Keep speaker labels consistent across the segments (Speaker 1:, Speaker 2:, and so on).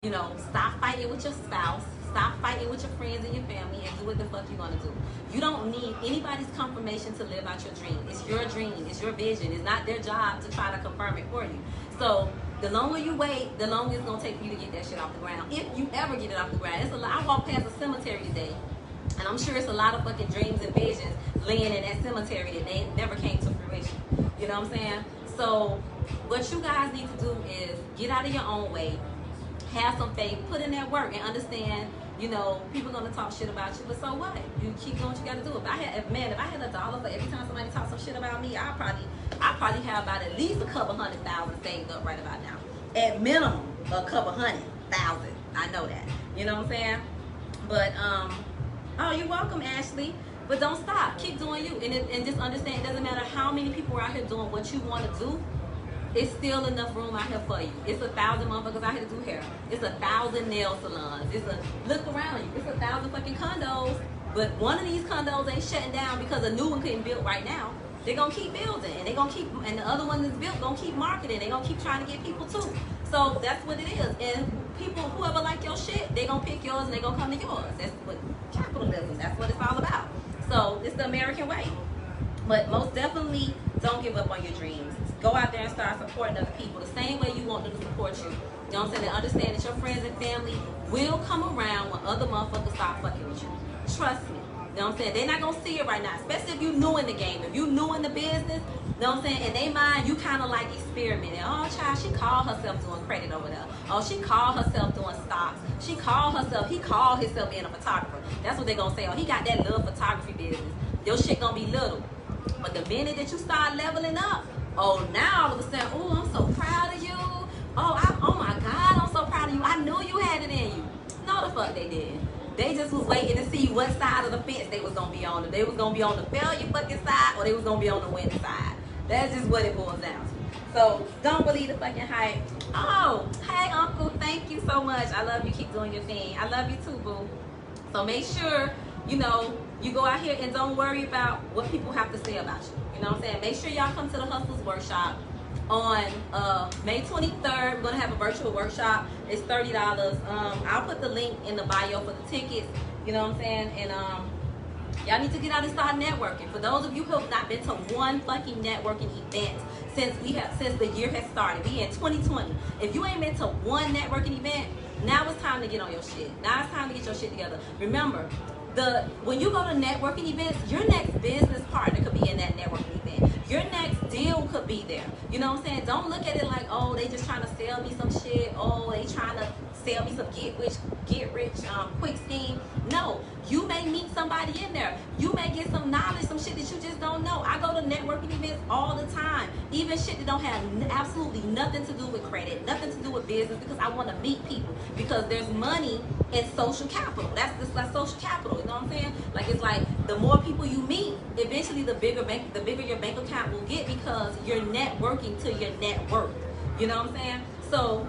Speaker 1: You know, stop fighting with your spouse. Stop fighting with your friends and your family and do what the fuck you're gonna do. You don't need anybody's confirmation to live out your dream. It's your dream. It's your vision. It's not their job to try to confirm it for you. So the longer you wait, the longer it's gonna take for you to get that shit off the ground. If you ever get it off the ground. It's a lot. I walked past a cemetery today, and I'm sure it's a lot of fucking dreams and visions laying in that cemetery that they never came to fruition. You know what I'm saying? So what you guys need to do is get out of your own way. Have some faith, put in that work, and understand, you know, people gonna talk shit about you, but so what? You keep doing what you gotta do. If I had $1 for every time somebody talks some shit about me, I probably have about at least a couple 100,000 saved up right about now. At minimum, a couple 100,000. I know that. You know what I'm saying? But oh, you're welcome, Ashley. But don't stop. Keep doing you, and just understand it doesn't matter how many people are out here doing what you want to do. It's still enough room out here for you. It's 1,000 motherfuckers out here to do hair. It's 1,000 nail salons. Look around you. It's 1,000 fucking condos. But one of these condos ain't shutting down because a new one couldn't build right now. They're gonna keep building, and and the other one that's built gonna keep marketing. They're gonna keep trying to get people too. So that's what it is. And people, whoever like your shit, they gonna pick yours and they gonna come to yours. That's what capitalism. That's what it's all about. So it's the American way. But most definitely, don't give up on your dreams. Go out there and start supporting other people the same way you want them to support you. You know what I'm saying? And understand that your friends and family will come around when other motherfuckers start fucking with you. Trust me. You know what I'm saying? They're not going to see it right now, especially if you new in the game. If you new in the business, you know what I'm saying? In their mind, you kind of like experimenting. Oh, child, she called herself doing credit over there. Oh, she called herself doing stocks. He called himself being a photographer. That's what they're going to say. Oh, he got that little photography business. Your shit going to be little. But the minute that you start leveling up, oh, now all of a sudden, oh, I'm so proud of you. Oh my God, I'm so proud of you. I knew you had it in you. No, the fuck they didn't. They just was waiting to see what side of the fence they was gonna be on. If they was gonna be on the failure fucking side, or they was gonna be on the winning side. That's just what it boils down to. So don't believe the fucking hype. Oh, hey uncle, thank you so much. I love you. Keep doing your thing. I love you too, boo. So make sure, you know, you go out here and don't worry about what people have to say about you. You know what I'm saying? Make sure y'all come to the Hustlers Workshop on May 23rd. We're going to have a virtual workshop. It's $30. I'll put the link in the bio for the tickets. You know what I'm saying? And y'all need to get out and start networking. For those of you who have not been to one fucking networking event since the year has started, we in 2020. If you ain't been to one networking event, now it's time to get on your shit. Now it's time to get your shit together. Remember, when you go to networking events, your next business partner could be in that networking event. Your next deal could be there. You know what I'm saying? Don't look at it like, oh, they just trying to sell me some shit. Oh, they trying to sell me some get rich quick scheme. No, you may meet somebody in there. You may get some knowledge, some shit that you just don't know. I go to networking events all the time. Even shit that don't have absolutely nothing to do with credit, nothing to do with business, because I want to meet people. Because there's money in social capital. That's just like social capital. You know what I'm saying? Like, it's like the more people you meet, eventually the bigger your bank account will get, because you're networking to your net worth. You know what I'm saying? So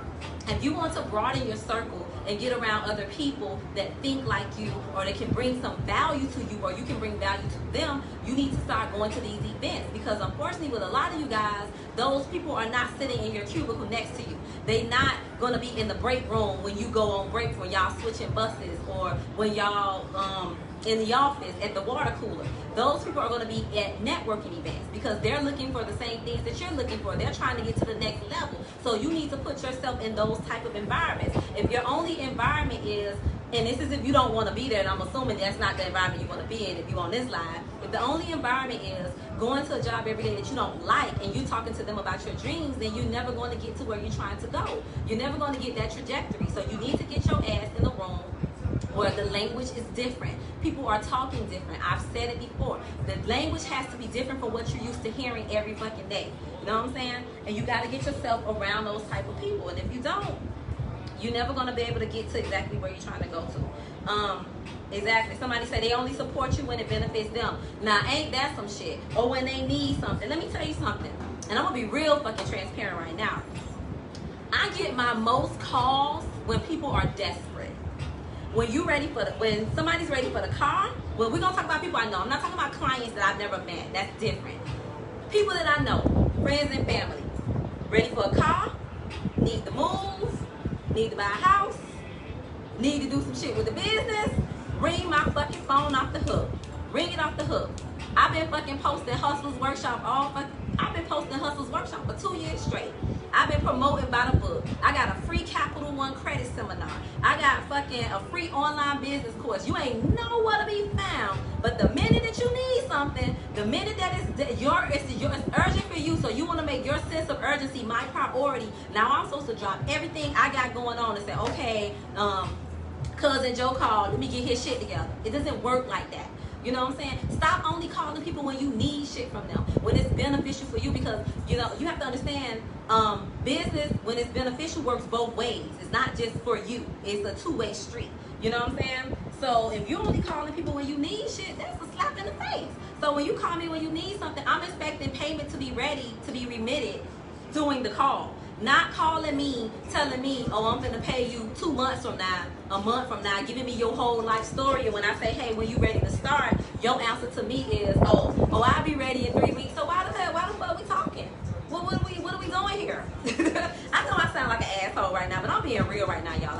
Speaker 1: if you want to broaden your circle and get around other people that think like you, or that can bring some value to you, or you can bring value to them, you need to start going to these events. Because unfortunately, with a lot of you guys, those people are not sitting in your cubicle next to you. They're not going to be in the break room when you go on break, when y'all switching buses, or when y'all in the office at the water cooler. Those people are going to be at networking events, because they're looking for the same things that you're looking for. They're trying to get to the next level. So you need to put yourself in those type of environments. If your only environment is, and this is if you don't want to be there, and I'm assuming that's not the environment you want to be in if you're on this live. If the only environment is going to a job every day that you don't like, and you talking to them about your dreams, then you're never going to get to where you're trying to go. You're never going to get that trajectory. So you need to get your ass in the room where the language is different. People are talking different. I've said it before. The language has to be different from what you're used to hearing every fucking day. You know what I'm saying? And you got to get yourself around those type of people. And if you don't, you're never going to be able to get to exactly where you're trying to go to. Exactly. Somebody said they only support you when it benefits them. Now, ain't that some shit? Or when they need something. Let me tell you something. And I'm going to be real fucking transparent right now. I get my most calls when people are desperate. When somebody's ready for the car, well, we're going to talk about people I know. I'm not talking about clients that I've never met. That's different. People that I know, friends and family, ready for a car, need to move, need to buy a house, need to do some shit with the business, ring my fucking phone off the hook. Ring it off the hook. I've been fucking posting Hustlers Workshop I've been posting Hustlers Workshop for 2 years straight. I've been promoting by the book. I got a free Capital One credit seminar. I got fucking a free online business course. You ain't nowhere to be found. But the minute that you need something, the minute that it's urgent for you, so you want to make your sense of urgency my priority. Now I'm supposed to drop everything I got going on and say, okay, cousin Joe called, let me get his shit together. It doesn't work like that. You know what I'm saying? Stop only calling people when you need shit from them, when it's beneficial for you, because, you know, you have to understand, business, when it's beneficial, works both ways. It's not just for you. It's a two-way street. You know what I'm saying? So if you're only calling people when you need shit, that's a slap in the face. So when you call me when you need something, I'm expecting payment to be ready, to be remitted during the call. Not calling me, telling me, oh, I'm going to pay you 2 months from now, a month from now, giving me your whole life story. And when I say, hey, when you ready to start, your answer to me is, oh, I'll be ready in 3 weeks. So why the fuck we talking? What are we doing here? I know I sound like an asshole right now, but I'm being real right now, y'all.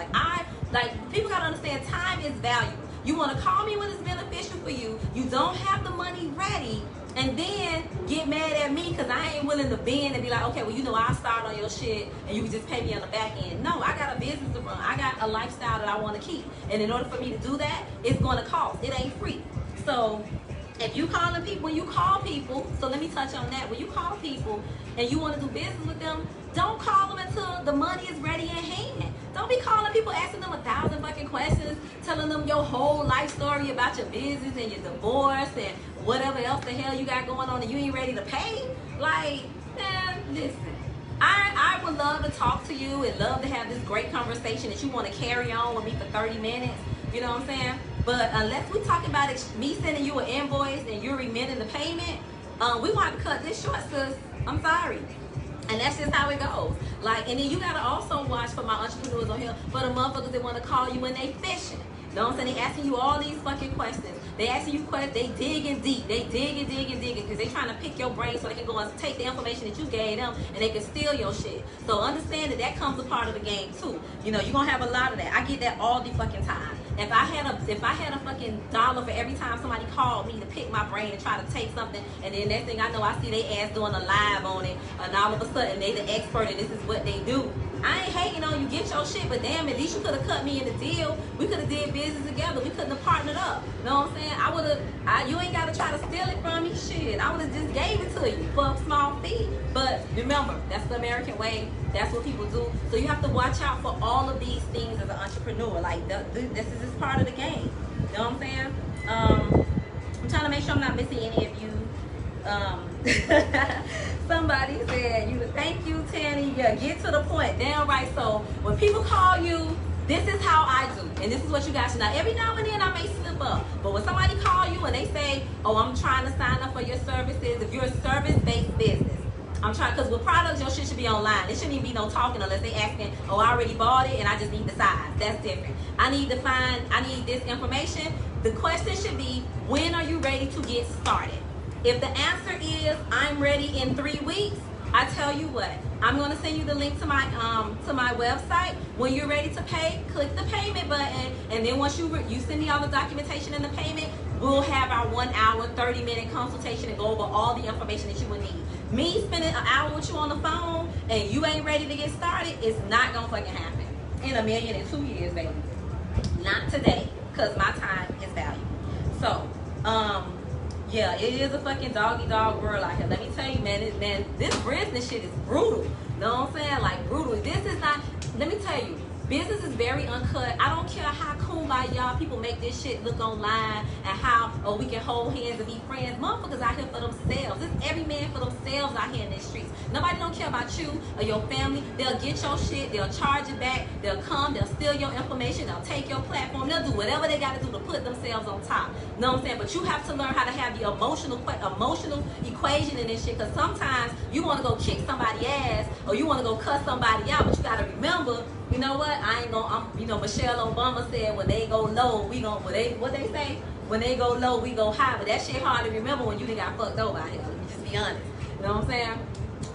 Speaker 1: Like people got to understand time is valuable. You want to call me when it's beneficial for you. You don't have the money ready. And then get mad at me because I ain't willing to bend and be like, okay, well, you know, I'll start on your shit and you can just pay me on the back end. No, I got a business to run. I got a lifestyle that I want to keep. And in order for me to do that, it's going to cost. It ain't free. So if you calling people, when you call people, so let me touch on that. When you call people and you want to do business with them, don't call them until the money is ready in hand. Don't be calling people, asking them 1,000 fucking questions, telling them your whole life story about your business and your divorce and whatever else the hell you got going on and you ain't ready to pay. Like, man, listen. I would love to talk to you and love to have this great conversation that you want to carry on with me for 30 minutes. You know what I'm saying? But unless we talk about it, me sending you an invoice and you're remitting the payment, we want to cut this short, sis. I'm sorry. And that's just how it goes. Like, and then you gotta also watch for my entrepreneurs on here, for the motherfuckers that want to call you when they fishing. You know what I'm saying? They asking you all these fucking questions. They asking you questions. They digging deep. They digging because they trying to pick your brain so they can go and take the information that you gave them and they can steal your shit. So understand that comes a part of the game too. You know, you're gonna have a lot of that. I get that all the fucking time. If I had a fucking dollar for every time somebody called me to pick my brain and try to take something, and then next thing I know, I see they ass doing a live on it, and all of a sudden they the expert and this is what they do. I ain't hating on you, get your shit, but damn, at least you could have cut me in the deal. We could have did business together. We couldn't have partnered up. You know what I'm saying? You ain't got to try to steal it from me. Shit, I would have just gave it to you for a small fee. But remember, that's the American way. That's what people do. So you have to watch out for all of these things as an entrepreneur. Like, this is just part of the game. You know what I'm saying? I'm trying to make sure I'm not missing any of you. Somebody said, thank you, Tanny. Yeah, get to the point. Damn right. So when people call you, this is how I do. And this is what you guys should know. Every now and then I may slip up. But when somebody call you and they say, oh, I'm trying to sign up for your services, if you're a service-based business, I'm trying, because with products, your shit should be online. It shouldn't even be no talking unless they asking, oh, I already bought it and I just need the size. That's different. I need this information. The question should be, when are you ready to get started? If the answer is, I'm ready in 3 weeks, I tell you what, I'm going to send you the link to my website. When you're ready to pay, click the payment button, and then once you send me all the documentation and the payment, we'll have our 1 hour, 30-minute consultation and go over all the information that you will need. Me spending an hour with you on the phone and you ain't ready to get started, it's not going to fucking happen in 1,000,002 years, baby. Not today, because my time is valuable. So, yeah, it is a fucking dog world out here. Let me tell you, man, this business shit is brutal. You know what I'm saying? Like, brutal. This is not, let me tell you, business is very uncut. I don't care how kumbaya people make this shit look online and how, oh, we can hold hands and be friends. Motherfuckers out here for themselves. It's every man for themselves out here in these streets. Nobody don't care about you or your family. They'll get your shit. They'll charge it back. They'll come. They'll steal your information. They'll take your platform. They'll do whatever they got to do to put themselves on top. You know what I'm saying? But you have to learn how to have the emotional equation in this shit, because sometimes you want to go kick somebody's ass or you want to go cuss somebody out, but you got to remember, you know what? Michelle Obama said, when they go low, we gon' what they say? When they go low, we go high. But that shit hard to remember when you done got fucked over out here. Let me just be honest. You know what I'm saying?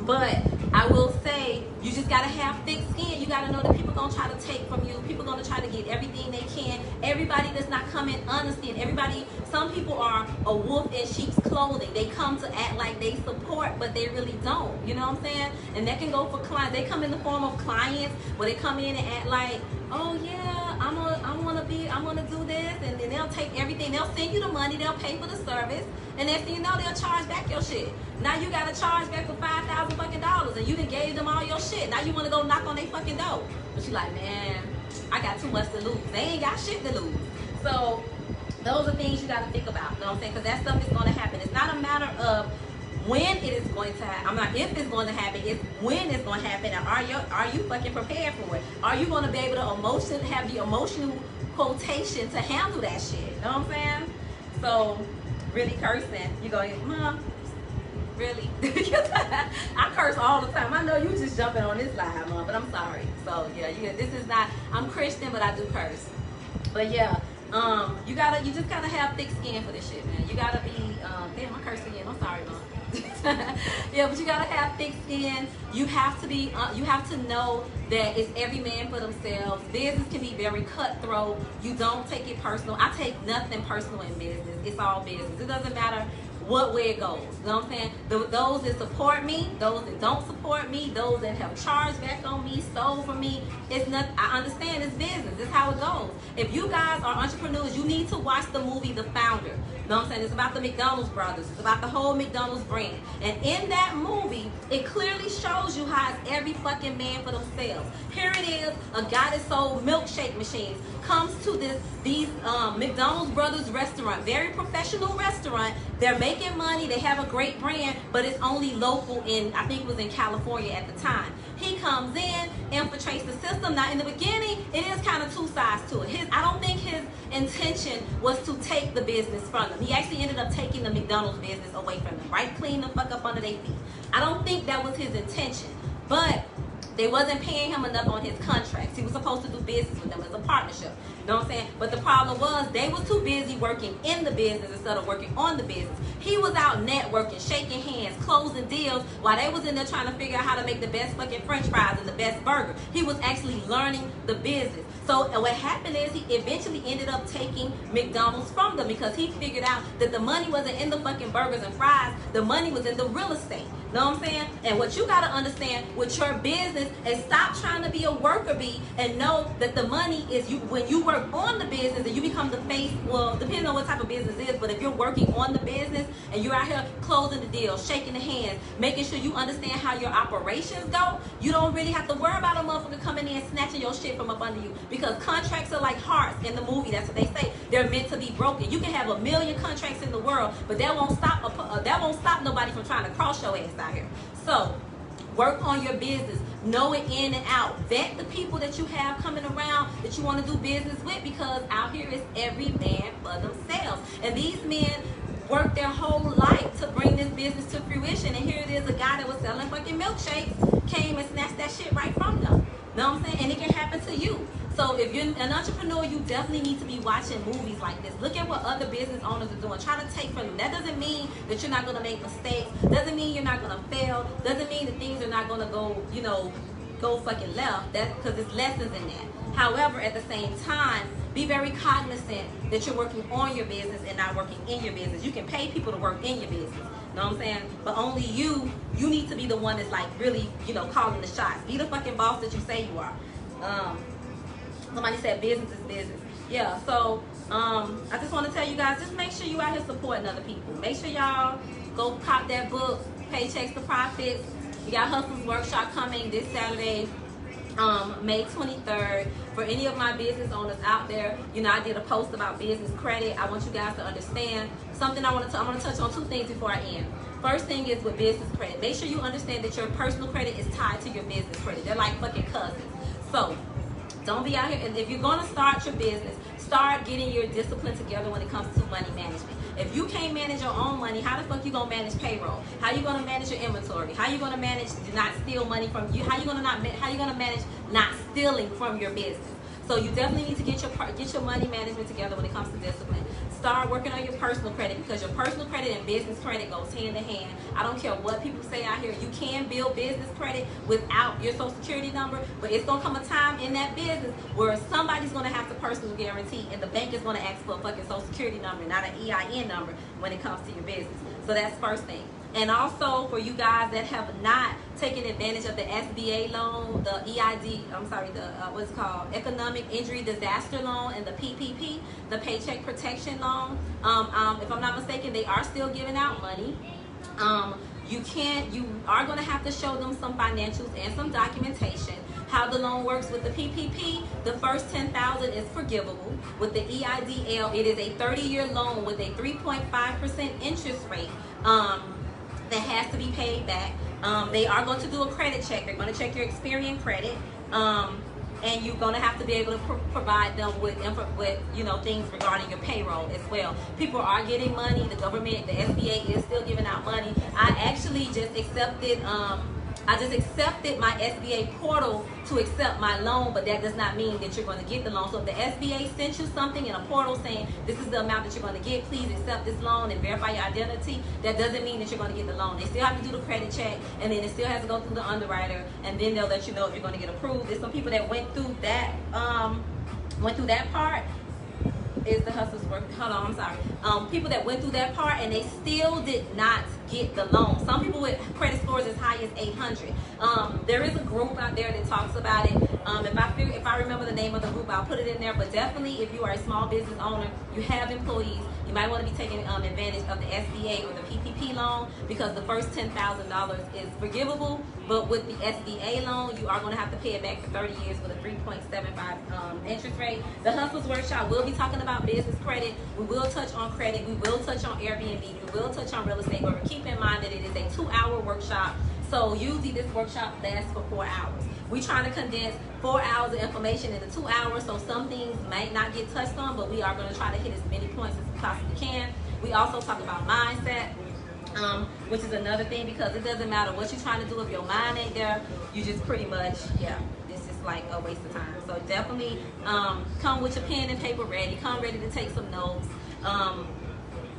Speaker 1: But I will say, you just gotta have thick skin. You gotta know that people gonna try to take from you. People gonna try to get everything they can. Everybody does not come in honesty, and everybody. Some people are a wolf in sheep's clothing. They come to act like they support, but they really don't. You know what I'm saying? And that can go for clients. They come in the form of clients, where they come in and act like, oh yeah, I'm gonna do this, and then they'll take everything. They'll send you the money. They'll pay for the service, and next thing you know, they'll charge back your shit. Now you gotta charge back for $5,000 fucking dollars, and you done gave them all your shit. Now you wanna go knock on their fucking door, but you like, man, I got too much to lose. They ain't got shit to lose. So those are things you gotta think about. You know what I'm saying? Because that stuff is gonna happen. It's not a matter of when it is going to happen. I'm not if it's going to happen. It's when it's going to happen. And are you fucking prepared for it? Are you going to be able to have the emotional quotation to handle that shit? You know what I'm saying? So really cursing, you go, Mom, really? I curse all the time. I know you just jumping on this live, Mom, but I'm sorry. So yeah, this is not. I'm Christian, but I do curse. But yeah. You just gotta have thick skin for this shit, man. You gotta be, damn, I cursed again. I'm sorry, Mom. Yeah, but you gotta have thick skin. You have to be, you have to know that it's every man for themselves. Business can be very cutthroat. You don't take it personal. I take nothing personal in business. It's all business. It doesn't matter what way it goes. You know what I'm saying? Those that support me, those that don't support me, those that have charged back on me, stole from me, it's not. I understand it's business. It's how it goes. If you guys are entrepreneurs, you need to watch the movie The Founder. You know what I'm saying? It's about the McDonald's brothers. It's about the whole McDonald's brand. And in that movie, it clearly shows you how it's every fucking man for themselves. Here it is, a guy that sold milkshake machines comes to these McDonald's brothers restaurant, very professional restaurant. They're making money. They have a great brand, but it's only local in, I think it was in California at the time. He comes in, infiltrates the system. Now, in the beginning, it is kind of two sides to it. I don't think his intention was to take the business from them. He actually ended up taking the McDonald's business away from them, right? Clean the fuck up under their feet. I don't think that was his intention, but they wasn't paying him enough on his contracts. He was supposed to do business with them as a partnership. You know what I'm saying? But the problem was they was too busy working in the business instead of working on the business. He was out networking, shaking hands, closing deals while they was in there trying to figure out how to make the best fucking french fries and the best burger. He was actually learning the business. So what happened is he eventually ended up taking McDonald's from them because he figured out that the money wasn't in the fucking burgers and fries. The money was in the real estate. Know what I'm saying? And what you got to understand with your business is stop trying to be a worker bee and know that the money is you. When you work on the business and you become the face, well, depending on what type of business it is, but if you're working on the business and you're out here closing the deal, shaking the hands, making sure you understand how your operations go, you don't really have to worry about a motherfucker coming in and snatching your shit from up under you because contracts are like hearts in the movie. That's what they say. They're meant to be broken. You can have 1 million contracts in the world, but that won't stop nobody from trying to cross your ass out here. So work on your business, know it in and out, vet the people that you have coming around that you want to do business with, because out here is every man for themselves, and these men worked their whole life to bring this business to fruition, and here it is, a guy that was selling fucking milkshakes came and snatched that shit right from them. Know what I'm saying? And it can happen to you. So if you're an entrepreneur, you definitely need to be watching movies like this. Look at what other business owners are doing. Try to take from them. That doesn't mean that you're not going to make mistakes. Doesn't mean you're not going to fail. Doesn't mean that things are not going to go fucking left. That's because there's lessons in that. However, at the same time, be very cognizant that you're working on your business and not working in your business. You can pay people to work in your business. You know what I'm saying? But only you need to be the one that's like really, calling the shots. Be the fucking boss that you say you are. Somebody said business is business. Yeah, so I just want to tell you guys, just make sure you out here supporting other people. Make sure y'all go cop that book, Paychecks to Profits. We got Hustle's Workshop coming this Saturday, May 23rd. For any of my business owners out there, I did a post about business credit. I want you guys to understand something. I'm going to touch on 2 things before I end. First thing is with business credit. Make sure you understand that your personal credit is tied to your business credit. They're like fucking cousins. So don't be out here, and if you're going to start your business, start getting your discipline together when it comes to money management. If you can't manage your own money, how the fuck you going to manage payroll? How you going to manage your inventory? How you going to manage to not steal money from you? How you going to manage not stealing from your business? So you definitely need to get your money management together when it comes to discipline. Start working on your personal credit, because your personal credit and business credit goes hand in hand. I don't care what people say out here. You can build business credit without your social security number, but it's going to come a time in that business where somebody's going to have to personal guarantee, and the bank is going to ask for a fucking social security number, not an EIN number when it comes to your business. So that's first thing. And also for you guys that have not taken advantage of the SBA loan, the what's it called, Economic Injury Disaster Loan, and the PPP, the Paycheck Protection Loan. If I'm not mistaken, they are still giving out money. You are going to have to show them some financials and some documentation. How the loan works with the PPP, the first $10,000 is forgivable. With the EIDL, it is a 30-year loan with a 3.5% interest rate. That has to be paid back. They are going to do a credit check. They're going to check your Experian credit, and you're going to have to be able to provide them with things regarding your payroll as well. People are getting money. The government, the SBA, is still giving out money. I actually just accepted. I just accepted my SBA portal to accept my loan, but that does not mean that you're going to get the loan. So if the SBA sent you something in a portal saying this is the amount that you're going to get, please accept this loan and verify your identity, that doesn't mean that you're going to get the loan. They still have to do the credit check, and then it still has to go through the underwriter, and then they'll let you know if you're going to get approved. There's some people that went through that part. Is the hustler's work? Hold on, I'm sorry. People that went through that part and they still did not get the loan. Some people with credit scores as high as 800. There is a group out there that talks about it. If I remember the name of the group, I'll put it in there. But definitely, if you are a small business owner, you have employees, you might want to be taking advantage of the SBA or the PPP loan, because the first $10,000 is forgivable. But with the SBA loan, you are going to have to pay it back for 30 years with a 3.75 interest rate. The Hustlers Workshop will be talking about business credit. We will touch on credit. We will touch on Airbnb. We will touch on real estate. But keep in mind that it is a 2-hour workshop. So usually this workshop lasts for 4 hours. We're trying to condense 4 hours of information into 2 hours, so some things might not get touched on, but we are going to try to hit as many points as we possibly can. We also talk about mindset, which is another thing, because it doesn't matter what you're trying to do if your mind ain't there. You just pretty much, it's just like a waste of time. So definitely come with your pen and paper ready. Come ready to take some notes.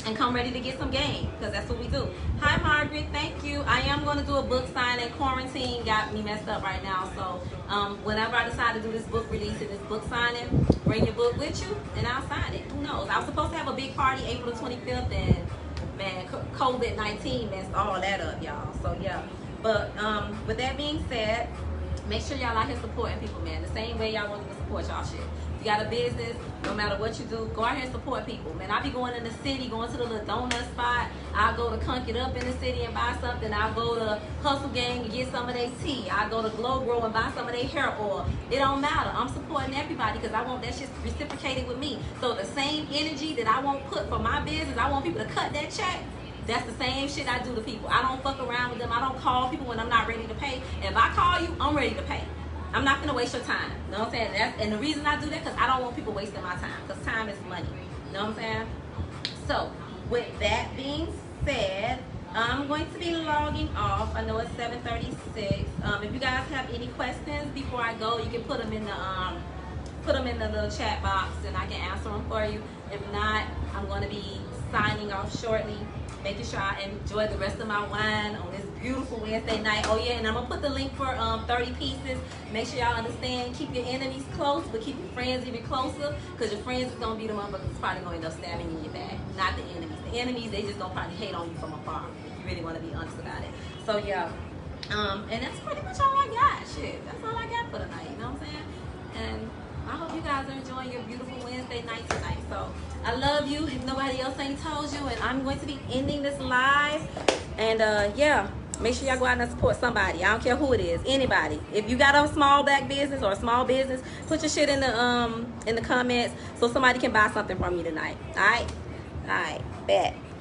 Speaker 1: And come ready to get some game, because that's what we do. Hi, Margaret. Thank you. I am going to do a book signing. Quarantine got me messed up right now. So whenever I decide to do this book release and this book signing, bring your book with you, and I'll sign it. Who knows? I was supposed to have a big party April the 25th, and, man, COVID-19 messed all that up, y'all. So, yeah. But with that being said, make sure y'all out here supporting people, man. The same way y'all want to support y'all shit. You got a business, no matter what you do, go out here and support people. Man, I be going in the city, going to the little donut spot. I'll go to Kunk It Up in the city and buy something. I'll go to Hustle Gang and get some of their tea. I'll go to Glow Grow and buy some of their hair oil. It don't matter. I'm supporting everybody because I want that shit reciprocated with me. So the same energy that I won't put for my business, I want people to cut that check. That's the same shit I do to people. I don't fuck around with them. I don't call people when I'm not ready to pay. And if I call you, I'm ready to pay. I'm not going to waste your time. You know what I'm saying? And the reason I do that, because I don't want people wasting my time. Because time is money. You know what I'm saying? So, with that being said, I'm going to be logging off. I know it's 7:36. If you guys have any questions before I go, you can put them in the little chat box, and I can answer them for you. If not, I'm going to be signing off shortly, making sure I enjoy the rest of my wine on this beautiful Wednesday night. Oh yeah, and I'm gonna put the link for 30 pieces. Make sure y'all understand, keep your enemies close, but keep your friends even closer, because your friends is gonna be the motherfuckers that's probably gonna end up stabbing you in your back, not the enemies. The enemies, they just gonna probably hate on you from afar, if you really want to be honest about it. So yeah, and that's pretty much all I got. Shit, that's all I got for tonight, you know what I'm saying? And I hope you guys are enjoying your beautiful Wednesday night tonight. So I love you, if nobody else ain't told you, and I'm going to be ending this live. And yeah, make sure y'all go out and support somebody. I don't care who it is, anybody. If you got a small black business or a small business, put your shit in the comments so somebody can buy something from you tonight. All right, bet.